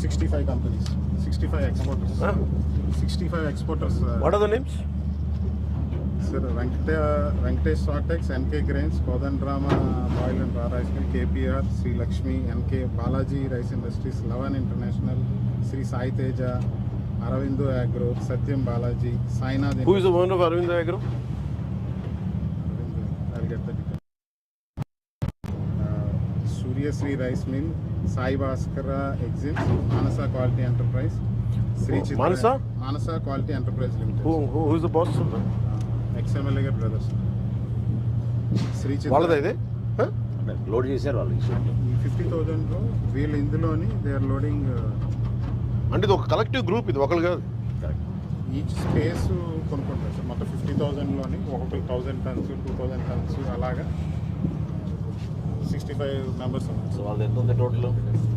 65 companies, 65 exporters. 65 exporters. What are the names? Sir, Venkatesh Sortex, NK Grains, Kodandrama Oil and Raw Rice Mill, KPR, Sri Lakshmi, NK, Balaji Rice Industries, Lavan International, Sri Sai Teja, Aravindo Agro, Satyam Balaji, Sainath. Who is the owner of Aravind Agro? I'll get the details. Surya Sri Rice Mill, Sai Bhaskara Exim, Manasa Quality Enterprise, Sri Chitra, Manasa Quality Enterprise Limited. Who is the boss of that? XMLA brothers. Sri Chitra. వాళ్ళదా ఇది? Load చేశారు వాళ్ళు. 50,000 వీళ్ళు ఇందులోని they are loading. అంటే ఇది ఒక collective group, ఇది ఒకళ్ళు కాదు. ఈచ్ స్పేస్ కొనుక్కుంటారు సార్. మొత్తం 50,000లోని ఒక్కొక్కరు 1,000 tons 2,000 tons అలాగా 65 మెంబర్స్ ఉన్నారు. సో వాళ్ళు ఎంత ఉంది టోటల్?